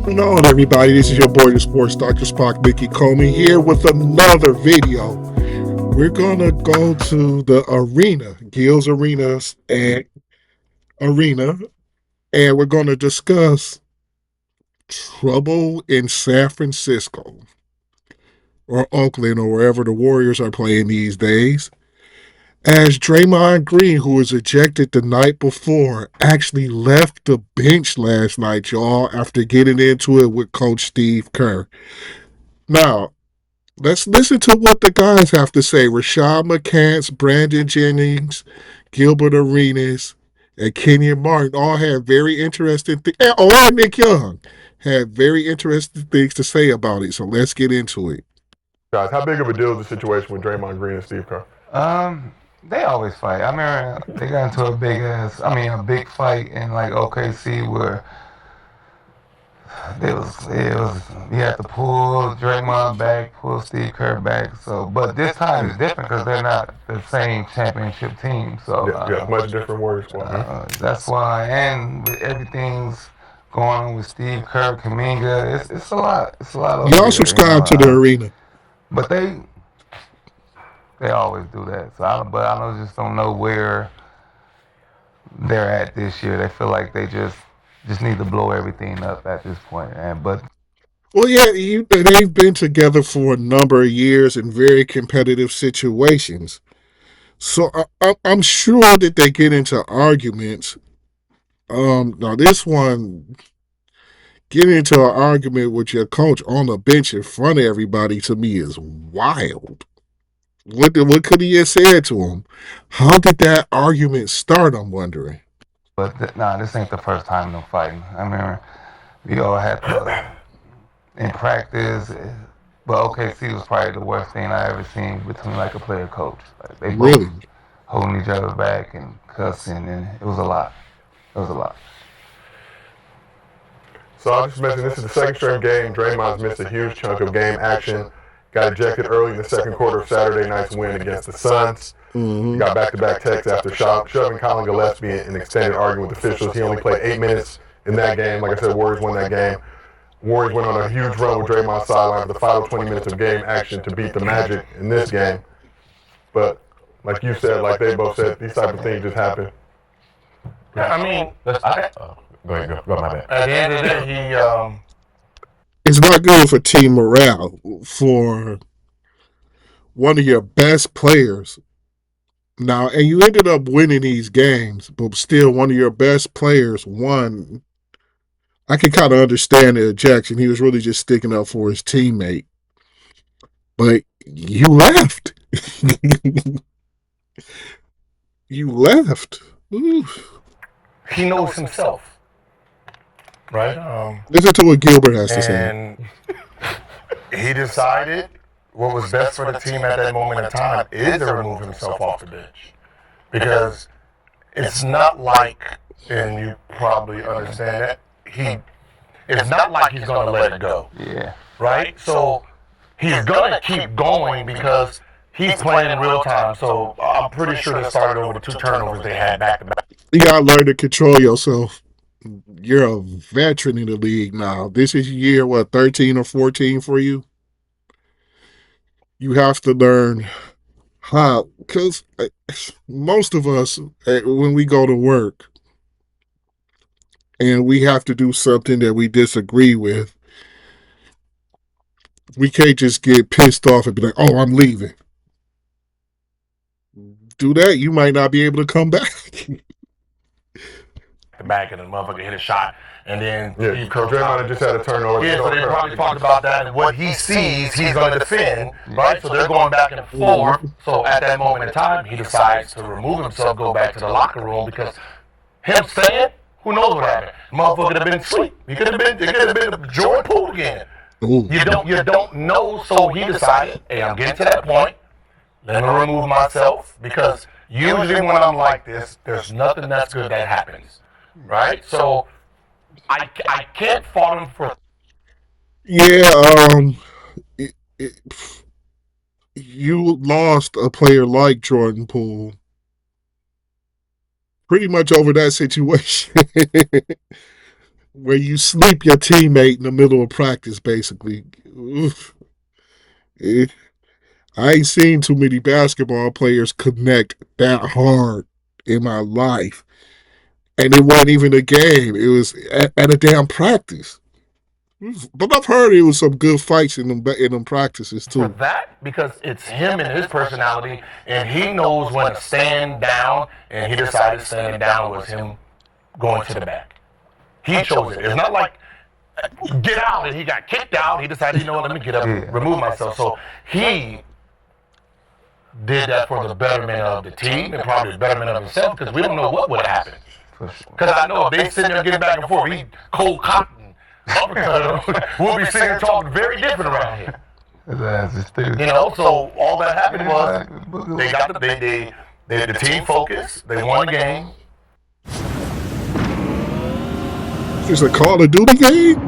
Hello, everybody. This is your boy, the Sports Doctor Spock, Mickey Comey, here with another video. We're gonna go to the arena, Gil's Arena, and we're gonna discuss trouble in San Francisco or Oakland or wherever the Warriors are playing these days. As Draymond Green, who was ejected the night before, actually left the bench last night, y'all, after getting into it with Coach Steve Kerr. Now, let's listen to what the guys have to say. Rashad McCants, Brandon Jennings, Gilbert Arenas, and Kenyon Martin all had very interesting things. And Nick Young had very interesting things to say about it. So let's get into it. Guys, how big of a deal is the situation with Draymond Green and Steve Kerr? They always fight. I remember they got into a big fight in like OKC where it was you had to pull Draymond back, pull Steve Kerr back. So, but this time is different because they're not the same championship team. So Yeah, much different Warriors squad. that's why. And with everything's going on with Steve Kerr, Kaminga, it's a lot. It's a lot over Y'all there. subscribe to the arena. But they always do that. So I just don't know where they're at this year. They feel like they just need to blow everything up at this point. Well, yeah, they've been together for a number of years in very competitive situations. So I'm sure that they get into arguments. Now this one, getting into an argument with your coach on the bench in front of everybody to me is wild. What could he have said to him? How did that argument start? I'm wondering. But this ain't the first time them fighting. I remember we all had to in practice. But OKC was probably the worst thing I ever seen between like a player coach. Like they both Really? holding each other back and cussing, and it was a lot. It was a lot. So I'll just mention this is the second straight game. Draymond's missed a huge chunk of game action. Got ejected early in the second quarter of Saturday night's win against the Suns. He got back-to-back techs after shoving Colin Gillespie in an extended argument with officials. He only played 8 minutes in that game. Like I said, Warriors won that game. Warriors went on a huge run with Draymond's sideline for the final 20 minutes of game action to beat the Magic in this game. But like you said, like they both said, these type of things just happen. Yeah, I mean, Go ahead, go, my bad. at the end of the day, It's not good for team morale for one of your best players. Now, and you ended up winning these games, but still one of your best players won. I can kind of understand the ejection. He was really just sticking up for his teammate. But you left. You left. he knows himself, right? Listen to what Gilbert has to say. And he decided what was best for the team at that moment in time is to remove himself off the bench. Because it's not like, and you probably understand that, it's not like he's going to let it go. Yeah. Right? So he's going to keep going because he's playing in real time. So I'm pretty sure they started over the 2 turnovers they had back to back. You got to learn to control yourself. You're a veteran in the league now. This is year, 13 or 14 for you? You have to learn how, because most of us, when we go to work and we have to do something that we disagree with, we can't just get pissed off and be like, oh, I'm leaving. Do that, you might not be able to come back. Back and the motherfucker hit a shot. And then Yeah, Draymond just had a turnover. Yeah, so they probably talked about that and what he sees, he's going to defend, right? So they're going back and forth. So at that moment in time, he decides to remove himself, go back to the locker room because him saying, who knows what happened? Motherfucker could have been asleep. It could have been the Jordan Poole again. Ooh. You don't know. So he decided, hey, I'm getting to that point. Let me remove myself because usually when I'm like this, there's nothing that's good that happens, right? So I can't fault him for. Yeah, you lost a player like Jordan Poole pretty much over that situation. where you sleep your teammate in the middle of practice, basically. Oof. Eh, I ain't seen too many basketball players connect that hard in my life. And it wasn't even a game. It was at a damn practice. But I've heard it was some good fights in them practices For too. that, because it's him and his personality, and he knows when to stand down, and he decided standing down was him going to the back. He chose it. It's not like get out and he got kicked out. He decided, you know what, let me get up and Yeah. remove myself. So he did that for the betterment of the team and probably the betterment of himself because we don't know what would have happened. For sure. Because I know if they sitting there getting back and forth, he cold cotton, uppercut him, we'll be sitting here talking very different around here. His ass is stupid. So all that happened was they got the team focused, they won the game. It's a Call of Duty game?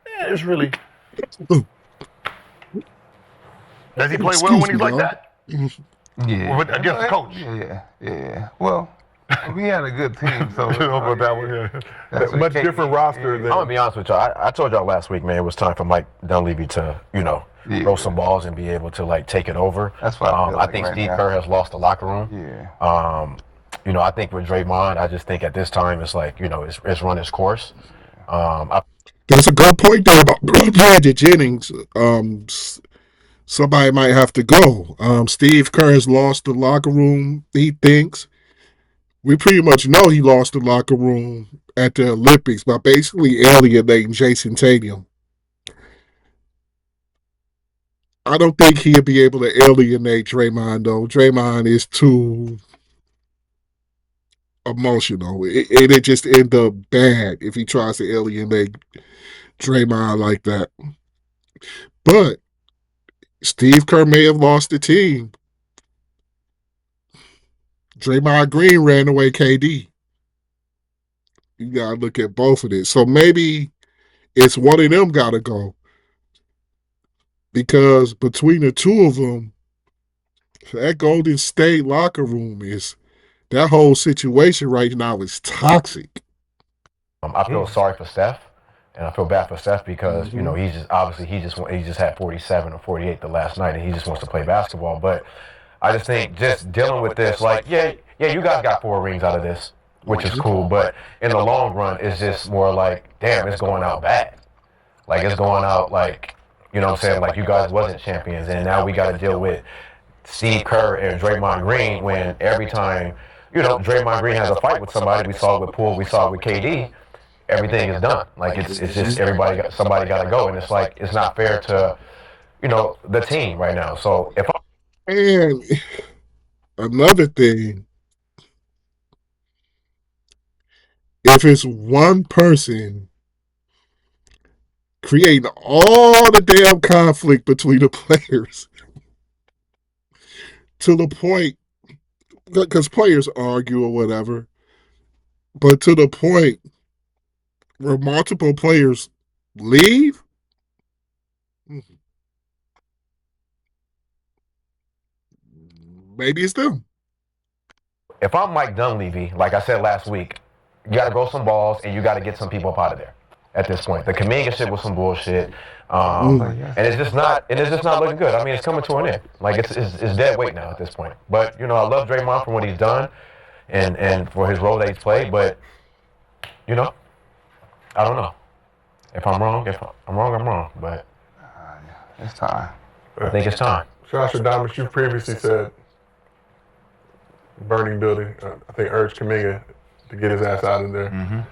Yeah, it's really. Does he play well Excuse when he's me, like dog. that? Yeah. Against the coach? Yeah. Well, we had a good team, so But that one, yeah. That's what Much KD different roster I'm gonna than. be honest with y'all. I told y'all last week, man, it was time for Mike Dunleavy to, Yeah. throw some balls and be able to like take it over. That's what I feel like think right Steve now. Kerr has lost the locker room. Yeah. I think with Draymond, I just think at this time it's like, it's run its course. There's a good point there about Brandon Jennings. Somebody might have to go. Steve Kerr has lost the locker room, he thinks. We pretty much know he lost the locker room at the Olympics by basically alienating Jason Tatum. I don't think he'll be able to alienate Draymond, though. Draymond is too emotional. It just end up bad if he tries to alienate Draymond like that. But Steve Kerr may have lost the team. Draymond Green ran away KD. You gotta look at both of this. So maybe it's one of them gotta go. Because between the two of them, that Golden State locker room that whole situation right now is toxic. I feel sorry for Steph, and I feel bad for Steph because he's just obviously he just had 47 or 48 the last night, and he just wants to play basketball. But I just think just dealing with this, like you guys got 4 rings out of this, which is cool. But in the long run, it's just more like, damn, it's going out bad. Like it's going out like, what I'm saying, like you guys wasn't champions, and now we got to deal with Steve Kerr and Draymond Green when every time, Draymond Green has a fight with somebody, we saw it with Poole, we saw it with KD, everything is done. Like it's just somebody got to go, and it's like it's not fair to, the team right now. So if And another thing, if it's one person creating all the damn conflict between the players to the point, because players argue or whatever, but to the point where multiple players leave, maybe it's them. if I'm Mike Dunleavy, like I said last week, you got to grow some balls and you got to get some people up out of there. At this point, the Kaminga shit was some bullshit, and it's just not looking good. I mean, it's coming to an end. Like it's dead weight now at this point. But I love Draymond for what he's done, and for his role that he's played. But I don't know. If I'm wrong, I'm wrong. But It's time. I think it's time. Josh Adamas, you previously said burning building. I think urged Kaminga to get his ass out of there.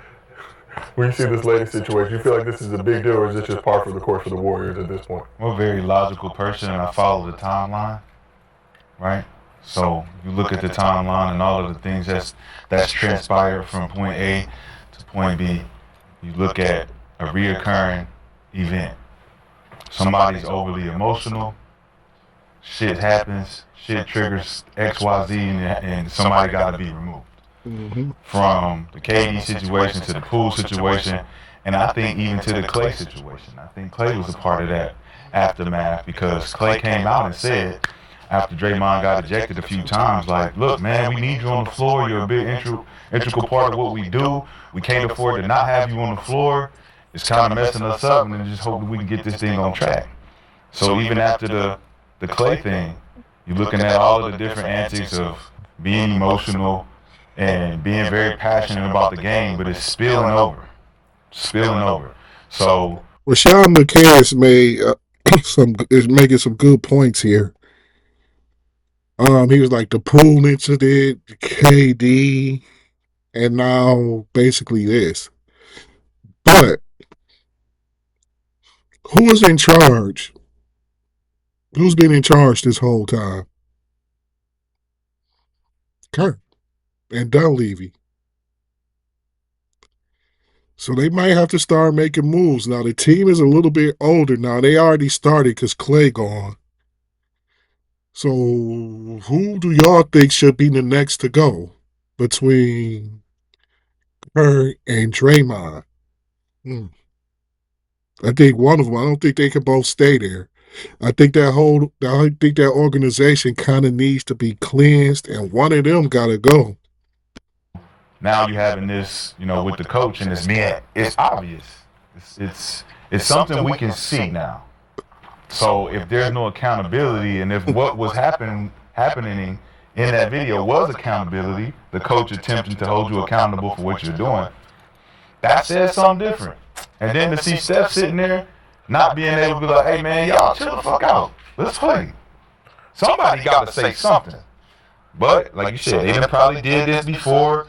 When you see this latest situation, you feel like this is a big deal, or is it just par for the course for the Warriors at this point? I'm a very logical person, and I follow the timeline, right? So you look at the timeline and all of the things that's transpired from point A to point B. You look at a reoccurring event. Somebody's overly emotional. Shit happens. Shit triggers X, Y, Z, and somebody got to be removed. From the KD situation to the Poole situation, and I think even to the Clay situation. I think Clay was a part of that aftermath because Clay came out and said, after Draymond got ejected a few times, like, look, man, we need you on the floor. You're a big integral part of what we do. We can't afford to not have you on the floor. It's kind of messing us up, and then just hope that we can get this thing on track. So even after the Clay thing, you're looking at all of the different antics of being emotional and being very passionate about the game, but it's spilling over. So Rashawn McCants made is making some good points here. He was like the pool incident, KD, and now basically this. But who was in charge? Who's been in charge this whole time? Kerr and Dunleavy. So they might have to start making moves. Now the team is a little bit older now. They already started because Clay gone. So who do y'all think should be the next to go between Kerr and Draymond? I think one of them. I don't think they can both stay there. I think that organization kind of needs to be cleansed, and one of them got to go. now you're having this, with the coach, and it's obvious. It's something we can see now. So if there's no accountability, and if what was happening in that video was accountability, the coach attempting to hold you accountable for what you're doing, that says something different. And then to see Steph sitting there, not being able to be like, hey man, y'all chill the fuck out. Let's play. Somebody got to say something. But like you said, they probably did this before.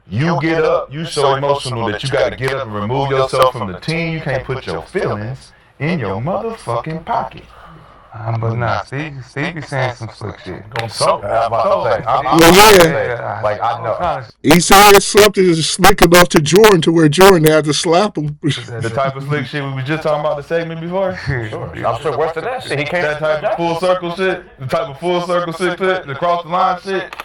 You get up, you so emotional that you got to get up and remove yourself from the team. You can't put your feelings in your motherfucking pocket. But nah, Steve be saying some slick shit. So, I'm about to say, I know. He said something is slick enough to Jordan to where Jordan had to slap him. the type of slick shit we were just talking about the segment before. Sure. I'm sure worse than that shit. He came That type of full circle shit, the type of full circle shit, the cross the line shit.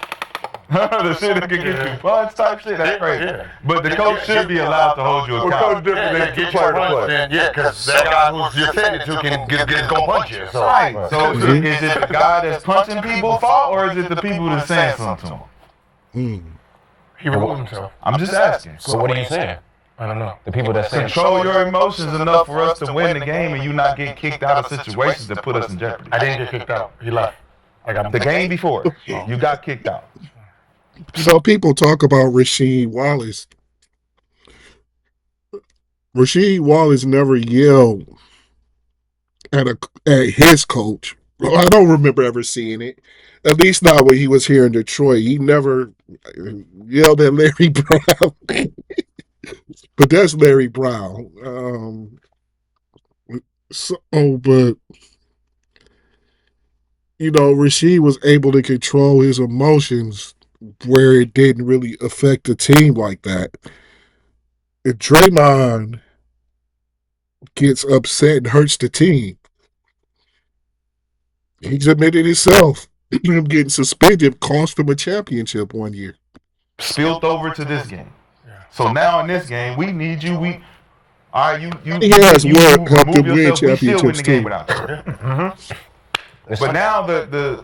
The shit that can get you punch type shit, that's crazy. Yeah. But the coach should be allowed to hold you accountable. Yeah, get your punch, then, yeah, because that guy who's you're sending to can go punch you. So. Right. So is it the guy that's punching people fault, or is it the people that's saying something to him? He removed himself. I'm just asking. So what are you saying? I don't know. The people that say Control your emotions enough for us to win the game and you not get kicked out of situations that put us in jeopardy. I didn't get kicked out. He left. I got The game before, you got kicked out. So people talk about Rasheed Wallace. Rasheed Wallace never yelled at his coach. Well, I don't remember ever seeing it. At least not when he was here in Detroit. He never yelled at Larry Brown. But that's Larry Brown. But Rasheed was able to control his emotions where it didn't really affect the team like that. If Draymond gets upset and hurts the team, he's admitted himself. Him getting suspended cost him a championship one year. Spilled over to this game. So now in this game, we need you. He has helped him win championships too. But now the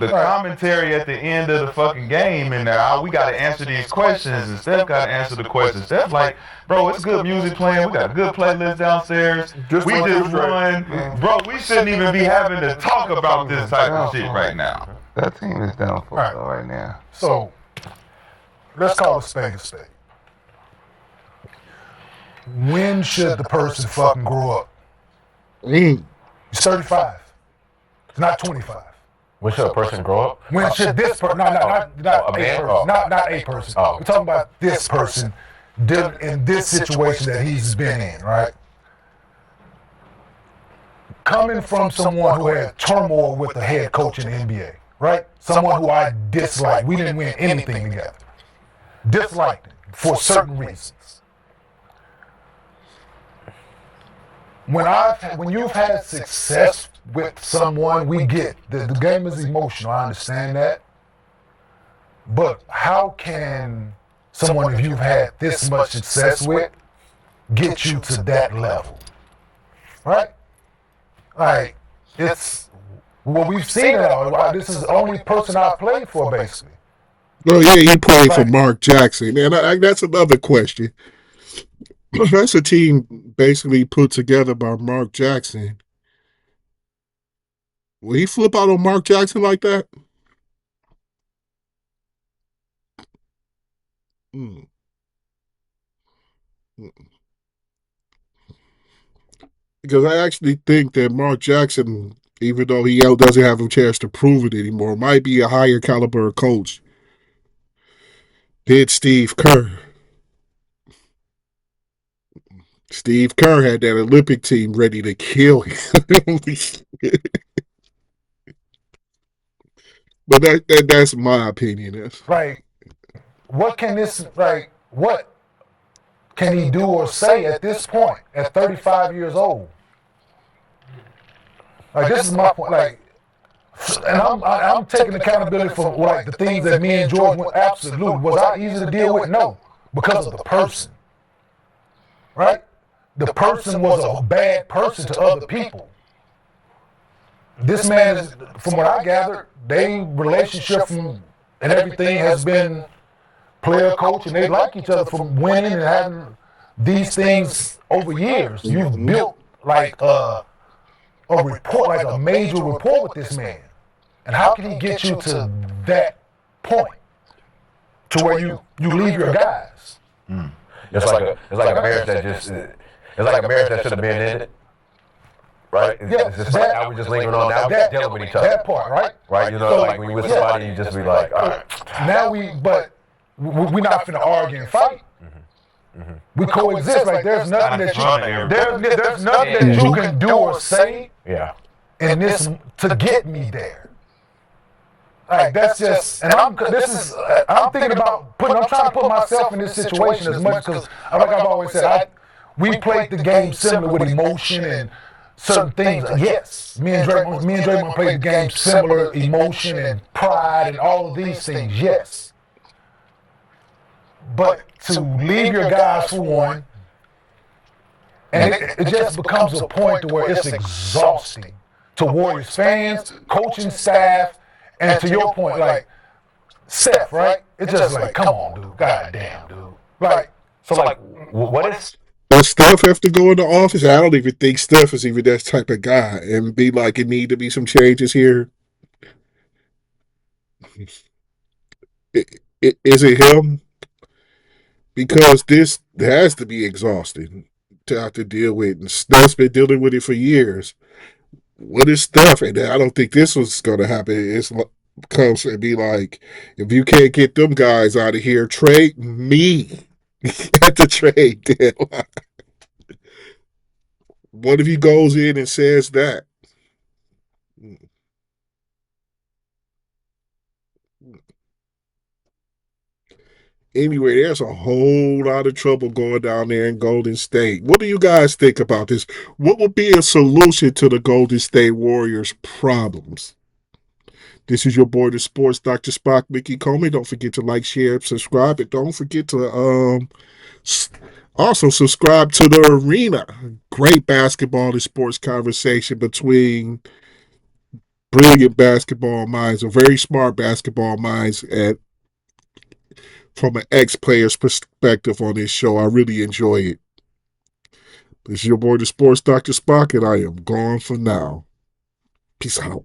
commentary at the end of the fucking game, and we got to answer these questions, and Steph got to answer the questions. Steph like, bro, it's good music playing. We got a good playlist downstairs. We just won. Bro, we shouldn't even be having to talk about this type of shit right now. That team is down for right now. So, let's call a spade a spade. When should the person fucking grow up? He's 35. It's not 25. when should a person grow up? When should this person, not a a man? person, not a person. Oh. We're talking about this person in this situation that he's been in, right? Coming from someone who had turmoil with the head coach in the NBA, right? Someone who I disliked. We didn't win anything together. Disliked him for certain reasons. When you've had success with someone, we get the game is emotional. I understand that. But how can someone, if you've had this much success with, get you to that level? Right? Like, Well, we've seen it all. This is the only person I've played for, basically. Oh, yeah, he played for Mark Jackson. And that's another question. That's a team basically put together by Mark Jackson. Will he flip out on Mark Jackson like that? Mm. Because I actually think that Mark Jackson, even though he doesn't have a chance to prove it anymore, might be a higher caliber coach than Steve Kerr. Steve Kerr had that Olympic team ready to kill him. But that's my opinion. Like, what can he do or say at this point, at 35 years old? Like, this is my point. Like, and I'm taking accountability for like the things that me and George went. Absolutely, was I easy to deal with? No, because of the person. Right? The person was a bad person to other people. This man is, from what I gathered, they relationship and everything has been player coach, and they like each other from winning and having these things over years. You've built like a rapport, like a major rapport with this man. And how can he get you to that point to where you leave your guys? It's like a marriage that just it's like a marriage that should have been ended. Right? It's just like now we're just lingering on. Now we're dealing with each other. That part, right? Right? You know, so, like when you're with somebody, you just be like, all right. Now we're not finna argue and fight. We coexist. Like there's nothing that there's nothing that you can do or say. Yeah. In this to get me there. Like that's just, and I'm thinking about I'm trying to put myself in this situation as much because, like I've always said, we played the game similar with emotion and certain things. Yes, me and Draymond played the game similar, emotion and pride and all of these things. Yes, but to leave your guys for one, and it just becomes a point to where it's exhausting to Warriors fans, coaching staff, and to your point, like Steph, right? It's just like, come on, dude, goddamn, dude. Like, so like, what is? Does Steph have to go in the office? I don't even think Steph is even that type of guy, and be like, it need to be some changes here. Is it him? Because this has to be exhausting to have to deal with, and Steph's been dealing with it for years. What is Steph? And I don't think this was going to happen. It's comes and be like, if you can't get them guys out of here, trade me at the trade deadline. What if he goes in and says that? Anyway, there's a whole lot of trouble going down there in Golden State. What do you guys think about this? What would be a solution to the Golden State Warriors' problems? This is your boy, the Sports Dr. Spock, Mickey Comey. Don't forget to like, share, subscribe, and don't forget to also subscribe to The Arena. Great basketball and sports conversation between brilliant basketball minds, or very smart basketball minds, and from an ex-player's perspective on this show. I really enjoy it. This is your boy, the Sports Dr. Spock, and I am gone for now. Peace out.